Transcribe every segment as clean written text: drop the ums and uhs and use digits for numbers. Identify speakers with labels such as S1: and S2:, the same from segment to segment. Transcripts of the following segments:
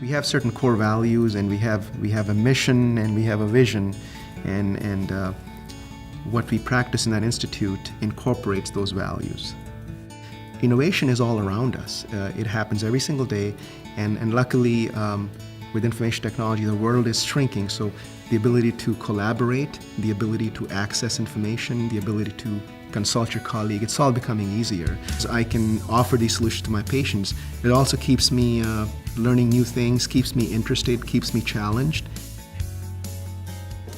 S1: We have certain core values, and we have a mission, and we have a vision, and what we practice in that institute incorporates those values. Innovation is all around us. It happens every single day, and luckily with information technology, the world is shrinking, so the ability to collaborate, the ability to access information, the ability to consult your colleague, it's all becoming easier. So I can offer these solutions to my patients. It also keeps me learning new things, keeps me interested, keeps me challenged.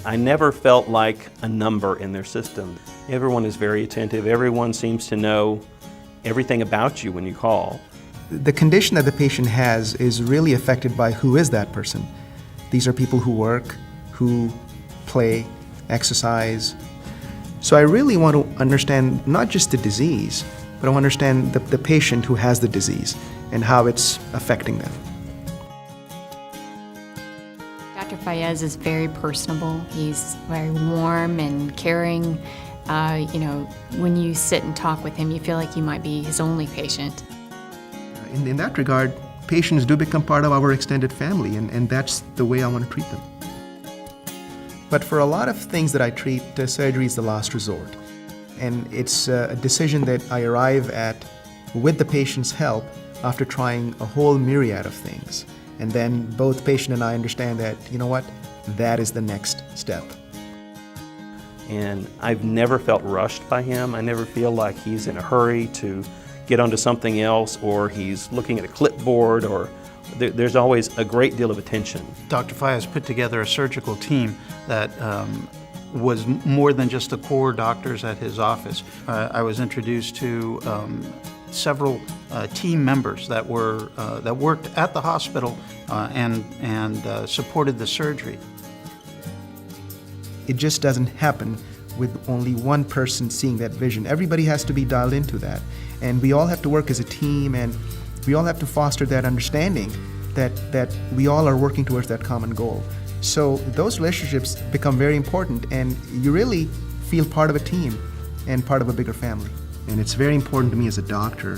S2: I never felt like a number in their system. Everyone is very attentive. Everyone seems to know everything about you when you call.
S1: The condition that the patient has is really affected by who is that person. These are people who work, who play, exercise. So I really want to understand not just the disease, but I want to understand the patient who has the disease and how it's affecting them.
S3: Dr. Fayaz is very personable. He's very warm and caring. When you sit and talk with him, you feel like you might be his only patient.
S1: In that regard, patients do become part of our extended family, and that's the way I want to treat them. But for a lot of things that I treat, surgery is the last resort. And it's a decision that I arrive at with the patient's help after trying a whole myriad of things. And then both patient and I understand that, you know what, that is the next step.
S2: And I've never felt rushed by him. I never feel like he's in a hurry to get onto something else, or he's looking at a clipboard, or there's always a great deal of attention.
S4: Dr. Fayaz put together a surgical team that was more than just the core doctors at his office. I was introduced to several team members that worked at the hospital and supported the surgery.
S1: It just doesn't happen with only one person seeing that vision. Everybody has to be dialed into that. And we all have to work as a team, and we all have to foster that understanding that we all are working towards that common goal. So those relationships become very important, and you really feel part of a team and part of a bigger family. And it's very important to me as a doctor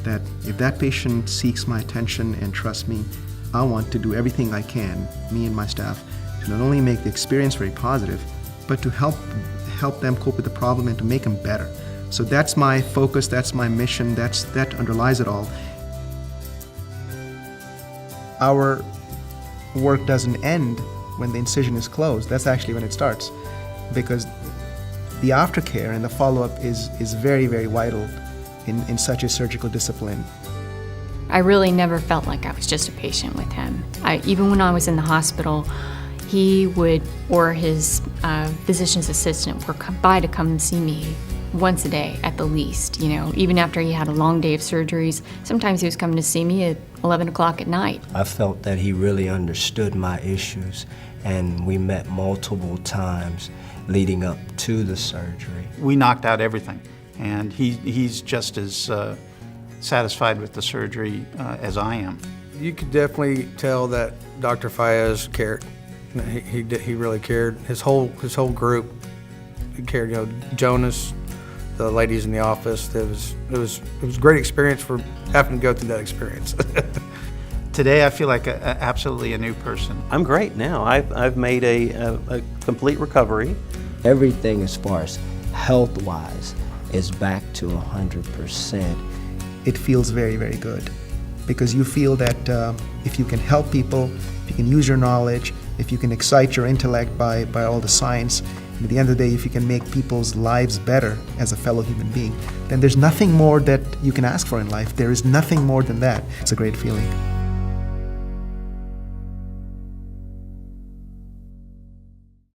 S1: that if that patient seeks my attention and trusts me, I want to do everything I can, me and my staff, to not only make the experience very positive, but to help them cope with the problem and to make them better. So that's my focus, that's my mission, that underlies it all. Our work doesn't end when the incision is closed. That's actually when it starts, because the aftercare and the follow-up is very, very vital in such a surgical discipline.
S3: I really never felt like I was just a patient with him. Even when I was in the hospital, he would, or his physician's assistant, would come by to come and see me once a day at the least. Even after he had a long day of surgeries, sometimes he was coming to see me at 11 o'clock at night.
S5: I felt that he really understood my issues, and we met multiple times leading up to the surgery.
S4: We knocked out everything, and he's just as satisfied with the surgery as I am.
S6: You could definitely tell that Dr. Fayaz cared. He really cared. His whole group cared. Jonas, the ladies in the office. It was a great experience for having to go through that experience.
S4: Today I feel like absolutely a new person.
S2: I'm great now. I've made a complete recovery.
S5: Everything as far as health-wise is back to 100%.
S1: It feels very, very good, because you feel that if you can help people, if you can use your knowledge, if you can excite your intellect by all the science, at the end of the day, if you can make people's lives better as a fellow human being, then there's nothing more that you can ask for in life. There is nothing more than that. It's a great feeling.